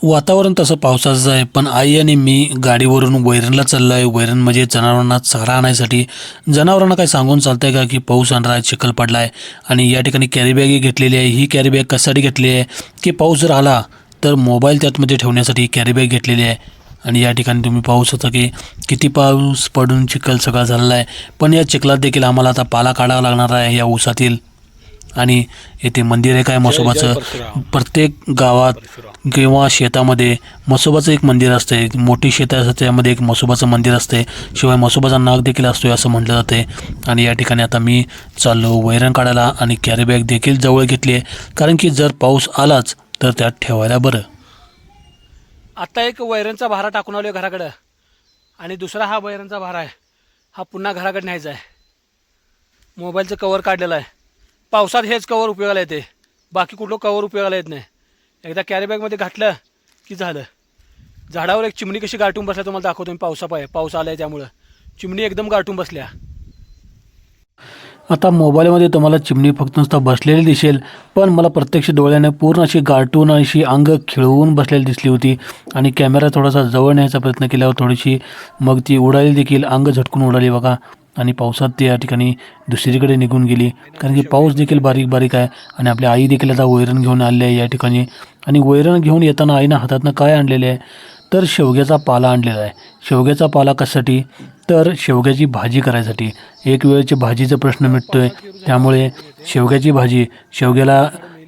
वातावरण तसं पावसाचं आहे, पण आई आणि मी गाडीवरून वैरणला चाललो आहे. वैरण म्हणजे जनावरांना चारा आणायसाठी. जनावरांना काय सांगून चालतं आहे का की पाऊस आणणार आहे, चिखल पडला आहे आणि या ठिकाणी कॅरी बॅगही घेतलेली आहे. ही कॅरी बॅग कशासाठी घेतली आहे की पाऊस जर आला तर मोबाईल त्यातमध्ये ठेवण्यासाठी ही कॅरी बॅग घेतलेली आहे. आणि या ठिकाणी तुम्ही पाहू शकता की किती पाऊस पडून चिखल सगळा झालेला आहे. पण या चिखलात देखील आम्हाला आता पाला काढावा लागणार आहे या ऊसातील. आणि येथे मंदिर आहे काय म्हसोबाचं. प्रत्येक गावात किंवा शेतामध्ये म्हसोबाचं एक मंदिर असते. मोठी शेतं असते त्यामध्ये एक म्हसोबाचं मंदिर असते. शिवाय म्हसोबाचा नाग देखील असतो असं म्हटलं जाते. आणि या ठिकाणी आता मी चाललो वैरण काढायला आणि कॅरी बॅग देखील जवळ घेतली आहे, कारण की जर पाऊस आलाच तर त्यात ठेवायला बरं. आत्ता एक वैरणचा भारा टाकून आलो घराकडं आणि दुसरा हा वैरणचा भारा आहे. हा पुन्हा घराकडे न्यायचा आहे. मोबाईलचं कवर काढलेलं आहे. पावसात हेच कवर उपयोगाला येते, बाकी कुठलं कवर उपयोगाला येत नाही. एकदा कॅरी बॅगमध्ये घातलं की झालं. झाडावर एक चिमणी कशी गाठून बसल्या तुम्हाला दाखवतो मी. पाऊस आला आहे त्यामुळं चिमणी एकदम गाठून बसल्या. आता मोबाईलमध्ये तुम्हाला चिमणी फक्त नुसता बसलेली दिसेल, पण मला प्रत्यक्ष डोळ्याने पूर्ण अशी गाठून अशी अंग खिळवून बसलेली दिसली होती. आणि कॅमेरा थोडासा जवळ न्यायचा प्रयत्न केल्यावर थोडीशी मग ती उडाली देखील, अंग झटकून उडाली बघा. आणि पावसात ती या ठिकाणी दुसरीकडे निघून गेली, कारण की पाऊस देखील बारीक बारीक आहे. आणि आपल्या आई देखील आता वैरण घेऊन आलेली आहे या ठिकाणी. आणि वैरण घेऊन येताना आईनं हातातनं काय आणलेले आहे तर शेवग्याचा पाला आणलेला आहे. शेवग्याचा पाला कशासाठी तर शेवग्याची भाजी करायसाठी. एक वेळची भाजीचा प्रश्न मिटतो आहे, त्यामुळे शेवग्याची भाजी, शेवग्याला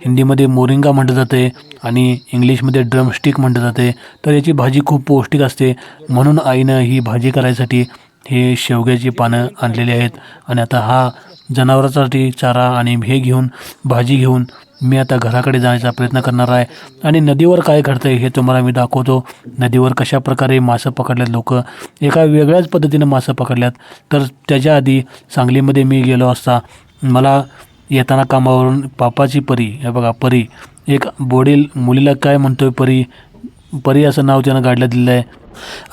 हिंदीमध्ये मोरिंगा म्हटलं जाते आणि इंग्लिशमध्ये ड्रमस्टिक म्हटलं जाते. तर याची भाजी खूप पौष्टिक असते, म्हणून आईनं ही भाजी करायसाठी हे शेवग्याची पानं आणलेली आहेत. आणि आता हा जनावरांसाठी चारा आणि हे घेऊन भाजी घेऊन मी आता घराकडे जाण्याचा प्रयत्न करणार आहे. आणि नदीवर काय घडतं आहे हे तुम्हाला मी दाखवतो. नदीवर कशा प्रकारे मासे पकडल्यात लोक, एका वेगळ्याच पद्धतीनं मासे पकडल्यात. तर त्याच्या आधी सांगलीमध्ये मी गेलो असता मला येताना कामावरून पापाची परी, हे बघा परी, एक वडील मुलीला काय म्हणतोय परी, परी असं नाव त्यानं गाडलं दिलं आहे.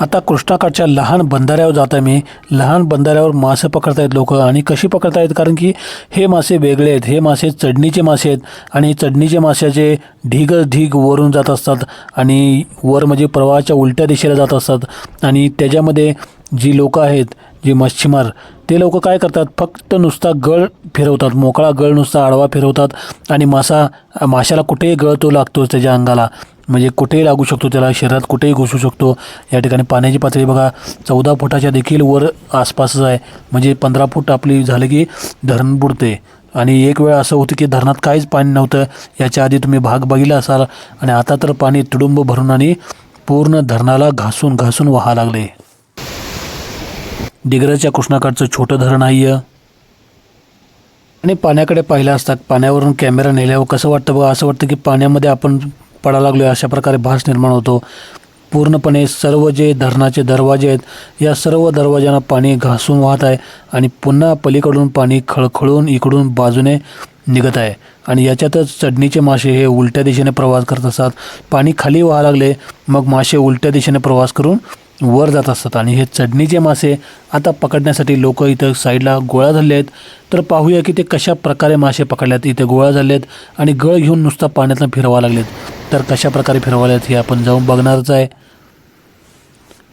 आता कृष्णाकाठच्या लहान बंधाऱ्यावर जात आहे मी. लहान बंधाऱ्यावर मासे पकडतायत लोक. आणि कशी पकडतायत, कारण की हे मासे वेगळे आहेत. हे मासे चढणीचे मासे आहेत आणि चढणीचे माशाचे ढीगच ढीग वरून जात असतात आणि वर म्हणजे प्रवाहाच्या उलट्या दिशेला जात असतात. आणि त्याच्यामध्ये जी लोक आहेत, जी मच्छीमार, ते लोक काय करतात, फक्त नुसता गळ फिरवतात, मोकळा गळ नुसता आडवा फिरवतात आणि माशाला कुठेही गळ तो लागतो त्याच्या अंगाला, म्हणजे कुठेही लागू शकतो त्याला, शरीरात कुठेही घुसू शकतो. या ठिकाणी पाण्याची पातळी बघा 14 फुटाच्या देखील वर आसपासच आहे. म्हणजे 15 फूट आपली झालं की धरण बुडते. आणि एक वेळ असं होतं की धरणात काहीच पाणी नव्हतं. याच्या आधी तुम्ही भाग बघितला असाल. आणि आता तर पाणी तुडुंब भरून आणि पूर्ण धरणाला घासून घासून वाहा लागले. दिग्रजच्या कृष्णाकाठचं छोटं धरण आहे. आणि पाण्याकडे पाहिलं असता, पाण्यावरून कॅमेरा नेल्यावर कसं वाटतं बघा, असं वाटतं की पाण्यामध्ये आपण पडायला लागलो आहे, अशा प्रकारे भास निर्माण होतो. पूर्णपणे सर्व जे धरणाचे दरवाजे आहेत या सर्व दरवाजांना पाणी घासून वाहत आहे आणि पुन्हा पलीकडून पाणी खळखळून इकडून बाजूने निघत आहे. आणि याच्यातच चढणीचे मासे हे उलट्या दिशेने प्रवास करत असतात. पाणी खाली वाहा लागले मग मासे उलट्या दिशेने प्रवास करून वर जात असतात. आणि हे चढणीचे मासे आता पकडण्यासाठी लोक इथं साईडला गोळा झाले आहेत. तर पाहूया की ते कशा प्रकारे मासे पकडल्यात. इथे गोळा झाले आहेत आणि गळ घेऊन नुसता पाण्यातून फिरवा लागलेत. तर कशा प्रकारे फिरवाल्यात हे आपण जाऊन बघणारच आहे.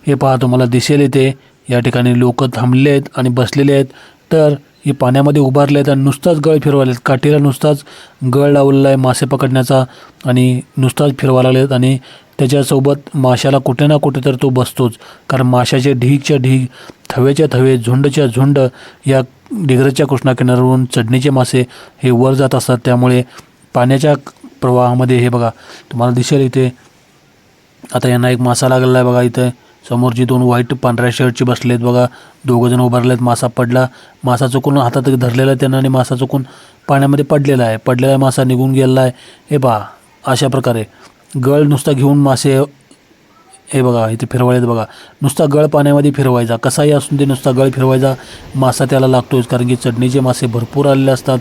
हे पहा, तुम्हाला दिसेल इथे या ठिकाणी लोक थांबले आहेत आणि बसलेले आहेत. तर हे पाण्यामध्ये उभारले आहेत आणि नुसताच गळ फिरवालेत. काठीला नुसताच गळ लावलेला आहे मासे पकडण्याचा आणि नुसताच फिरवा लागलेत. आणि त्याच्यासोबत माशाला कुठे ना कुठे तर तो बसतोच, कारण माशाचे ढीगच्या ढीग, थवेच्या थवे, झुंडच्या झुंड या दिग्रजच्या कृष्णाकिनाऱ्यावरून चढणीचे मासे हे वर जात असतात. त्यामुळे पाण्याच्या प्रवाहामध्ये हे बघा तुम्हाला दिसेल इथे आता यांना एक मासा लागलेला आहे बघा. इथे समोर जी 2 व्हाईट पांढऱ्या शर्टची बसले आहेत बघा, 2 जण उभारलेत. मासा पडला, मासा चुकून हातात धरलेला आहे त्यांना आणि मासा चुकून पाण्यामध्ये पडलेला आहे. पडलेला मासा निघून गेलेला आहे. हे पहा, अशा प्रकारे गळ नुसता घेऊन मासे हे बघा इथे फिरवायचे बघा. नुसता गळ पाण्यामध्ये फिरवायचा, कसाही असून ते नुसता गळ फिरवायचा, मासा त्याला लागतोच. कारण की चढणीचे मासे भरपूर आलेले असतात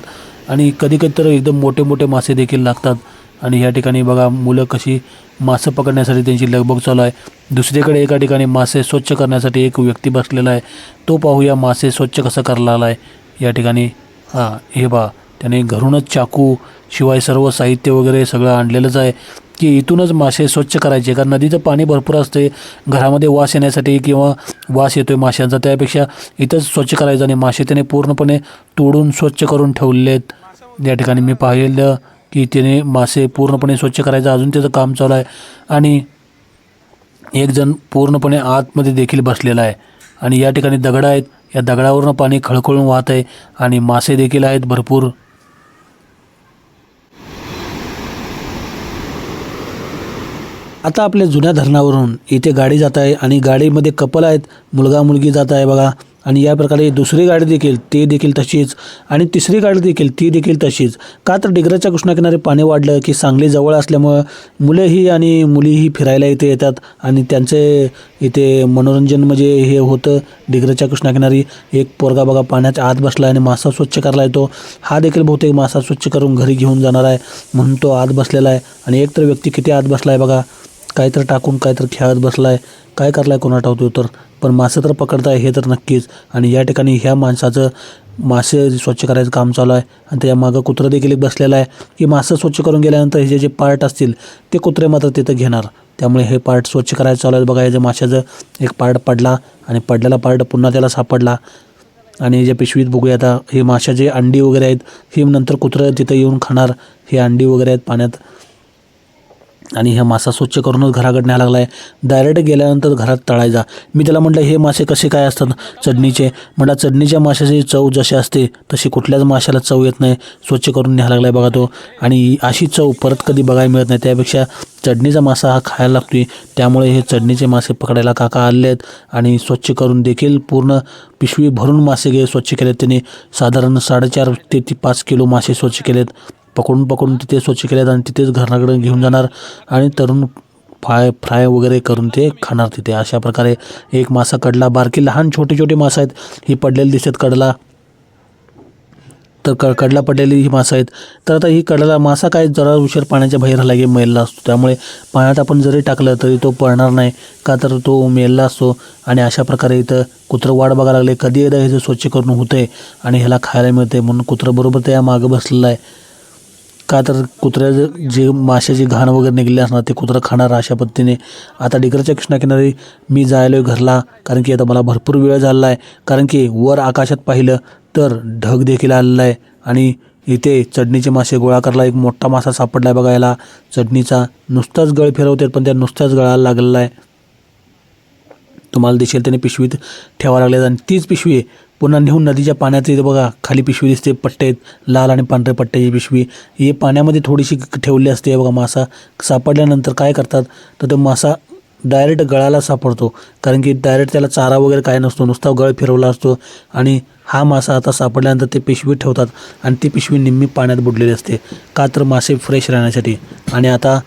आणि कधी कधी तर एकदम मोठे मोठे मासे देखील लागतात. आणि या ठिकाणी बघा मुलं कशी मासे पकडण्यासाठी त्यांची लगबग चालू आहे. दुसरीकडे एका ठिकाणी मासे स्वच्छ करण्यासाठी एक व्यक्ती बसलेला आहे. तो पाहूया मासे स्वच्छ कसं करायला आहे या ठिकाणी. हे पहा, त्याने घरूनच चाकू शिवाय सर्व साहित्य वगैरे सगळं आणलेलंच आहे. की इथूनच मासे स्वच्छ करायचे, कारण नदीचं पाणी भरपूर असते घरामध्ये वास येण्यासाठी किंवा वास येतो आहे माशांचा, त्यापेक्षा इथंच स्वच्छ करायचं आणि मासे त्याने पूर्णपणे तोडून स्वच्छ करून ठेवले आहेत. या ठिकाणी मी पाहिलं की त्याने मासे पूर्णपणे स्वच्छ करायचं अजून त्याचं काम चालू आहे आणि एक जण पूर्णपणे आतमध्ये देखील बसलेला आहे आणि या ठिकाणी दगड आहेत, या दगडावरून पाणी खळखळून वाहत आहे आणि मासे देखील आहेत भरपूर. आता आपल्या जुन्या धरणावरून इथे गाडी जात आहे आणि गाडीमध्ये कपल आहेत, मुलगा मुलगी जात आहे बघा. आणि या प्रकारे दुसरी गाडी देखील ती देखील तशीच आणि तिसरी गाडी देखील ती देखील तशीच. का तर डिग्रजच्या कृष्णाकिनारी पाणी वाढलं की सांगली जवळ असल्यामुळं मुलंही आणि मुलीही फिरायला इथे येतात आणि त्यांचे इथे मनोरंजन म्हणजे हे होतं. डिग्रजच्या कृष्णाकिनारी एक पोरगा बघा पाण्याच्या आत बसला आणि मासा स्वच्छ करायला येतो. हा देखील बहुतेक मासा स्वच्छ करून घरी घेऊन जाणार आहे म्हणून तो आत बसलेला आहे. आणि एक तर व्यक्ती किती आत बसला आहे बघा, काहीतरी टाकून काहीतरी खेळत बसला आहे, काय करलाय कोणा ठाऊक तर, पण मासे तर पकडताय हे तर नक्कीच. आणि या ठिकाणी ह्या माणसाचं मासे स्वच्छ करायचं काम चालू आहे आणि त्या मागं कुत्रं देखील एक बसलेलं आहे की मासे स्वच्छ करून गेल्यानंतर हे जे पार्ट असतील ते कुत्रे मात्र तिथं घेणार, त्यामुळे हे पार्ट स्वच्छ करायचं चालू आहे बघा. याच्या माशाचं एक पार्ट पडला आणि पडलेला पार्ट पुन्हा त्याला सापडला आणि जे पिशवीत बघूया आता हे माशाचे अंडी वगैरे आहेत, ही नंतर कुत्रं तिथं येऊन खाणार. हे अंडी वगैरे आहेत पाण्यात आणि हे मासा स्वच्छ करूनच घराकडे न्यायला लागला आहे. डायरेक्ट गेल्यानंतर घरात तळायचा. मी त्याला म्हटलं हे मासे कसे काय असतात चढणीचे, म्हटलं चढणीच्या माशाची चव जशी असते तशी कुठल्याच माशाला चव येत नाही, स्वच्छ करून न्यायला लागला आहे बघा तो. आणि अशी चव परत कधी बघायला मिळत नाही, त्यापेक्षा चढणीचा मासा हा खायला लागतो. त्यामुळे हे चढणीचे मासे पकडायला काका आले आहेत आणि स्वच्छ करून देखील पूर्ण पिशवी भरून मासे स्वच्छ केलेत. त्यांनी साधारण 4.5 ते 5 किलो मासे स्वच्छ केलेत, पकडून तिथे स्वच्छ केलेत आणि तिथेच घराकडे घेऊन जाणार आणि तरुण फ्राय वगैरे करून ते खाणार तिथे. अशा प्रकारे एक मासा कडला, बारकी लहान छोटे छोटे मासा आहेत ही पडलेली दिसत कडला, तर कडला पडलेली ही मासा आहेत. तर आता ही कडला मासा काय जरा उशीर पाण्याच्या बाहेर लागे मेलला असतो, त्यामुळे पाण्यात आपण जरी टाकलं तरी तो पळणार नाही, का तर तो मेलला असतो. आणि अशा प्रकारे इथं कुत्रं वाट बघायला लागले कधी एकदा हे स्वच्छ करून होतं आहे आणि ह्याला खायला मिळते म्हणून कुत्रं बरोबर त्या मागं बसलेलं आहे. का तर कुत्र्याचं जे माशाची घाण वगैरे निघले असणार ते कुत्रं खाणार. अशा पद्धतीने आता डिग्रजच्या कृष्णाकिनारी मी जायलो आहे घरला, कारण की आता मला भरपूर वेळ झाला आहे. कारण की वर आकाशात पाहिलं तर ढग देखील आलेला आहे आणि इथे चढणीचे मासे गोळा करायला एक मोठा मासा सापडला आहे बघा. याला चढणीचा नुसताच गळ फिरवतात पण त्या नुसताच गळाला लागलेला आहे. तुम्हाला दिसेल त्याने पिशवीत ठेवायला लागले आणि तीच पिशवी पुन्हा नेऊन नदीच्या पाण्यात इथे बघा खाली पिशवी दिसते, पट्टे आहेत लाल आणि पांढरे पट्ट्याची पिशवी, ही पाण्यामध्ये थोडीशी ठेवली असते बघा. मासा सापडल्यानंतर काय करतात तर तो मासा डायरेक्ट गळाला सापडतो, कारण की डायरेक्ट त्याला चारा वगैरे काय नसतो, नुसता गळ फिरवला असतो. आणि हा मासा आता सापडल्यानंतर ते पिशवी ठेवतात आणि ती पिशवी निम्मी पाण्यात बुडलेली असते, का तर मासे फ्रेश राहण्यासाठी. आणि आता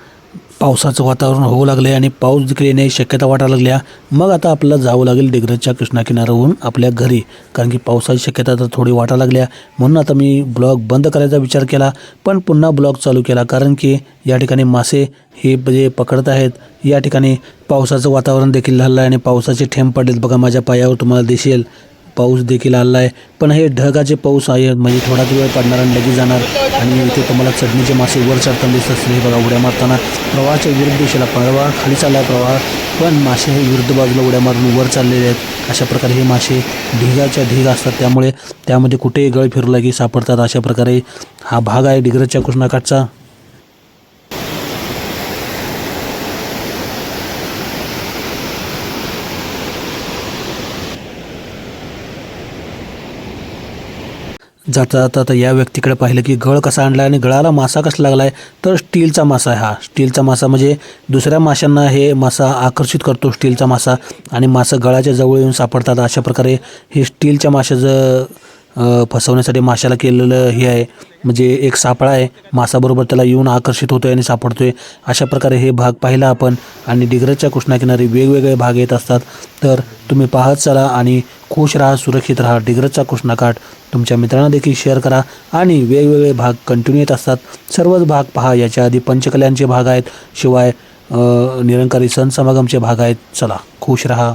पावसाचं वातावरण होऊ लागले आणि पाऊस देखील येण्याची शक्यता वाटायला लागल्या. मग आता आपल्याला जावं लागेल डिग्रजच्या कृष्णाकिनाऱ्यावरून आपल्या घरी, कारण की पावसाची शक्यता तर थोडी वाटायला लागल्या. म्हणून आता मी ब्लॉग बंद करायचा विचार केला पण पुन्हा ब्लॉग चालू केला, कारण की या ठिकाणी मासे हे जे पकडत आहेत या ठिकाणी पावसाचं वातावरण देखील झालं आहे आणि पावसाचे थेंब पडलेत बघा माझ्या पायावर, तुम्हाला दिसेल पाऊस देखील आला आहे. पण हे ढगाचे पाऊस आहे म्हणजे थोडाच वेळ पडणार आणि लगेच जाणार. आणि इथे तुम्हाला चढणीचे मासे वर चढताना दिसत असतील हे बघा, उड्या मारताना. प्रवाहाच्या विरुद्ध दिशेला प्रवाह खाली चालला आहे प्रवाह, पण मासे हे विरुद्ध बाजूला उड्या मारून वर चाललेले आहेत. अशा प्रकारे हे मासे ढिगाच्या ढिग असतात, त्यामुळे त्यामध्ये कुठेही गळ फिरला की सापडतात. अशा प्रकारे हा भाग आहे डिग्रजच्या कृष्णाकाठचा. जाता जाता आता या व्यक्तीकडे पाहिलं की गळ कसा आणला आणि गळाला मासा कसा लागला आहे तर स्टीलचा मासा आहे. हा स्टीलचा मासा म्हणजे दुसऱ्या माशांना हे मासा आकर्षित करतो स्टीलचा मासा, आणि मासा गळाच्या जवळ येऊन सापडतात. अशा प्रकारे हे स्टीलच्या माशाचं फसवण्यासाठी माशाला केलेलं हे आहे, म्हणजे एक सापळा आहे, मासाबरोबर त्याला येऊन आकर्षित होतो आहे आणि सापडतो आहे. अशा प्रकारे हे भाग पाहिला आपण. आणि डिग्रजच्या कृष्णाकिनारी वेगवेगळे भाग येत असतात, तर तुम्ही पाहत चला आणि खुश राहा, सुरक्षित राहा. डिग्रजचा कृष्णाकाठ तुमच्या मित्रांना देखील शेअर करा आणि वेगवेगळे भाग कंटिन्यू येत असतात, सर्वच भाग पहा. याच्या आधी पंचकल्यांचे भाग आहेत, शिवाय निरंकारी सण समागमचे भाग आहेत. चला खुश राहा.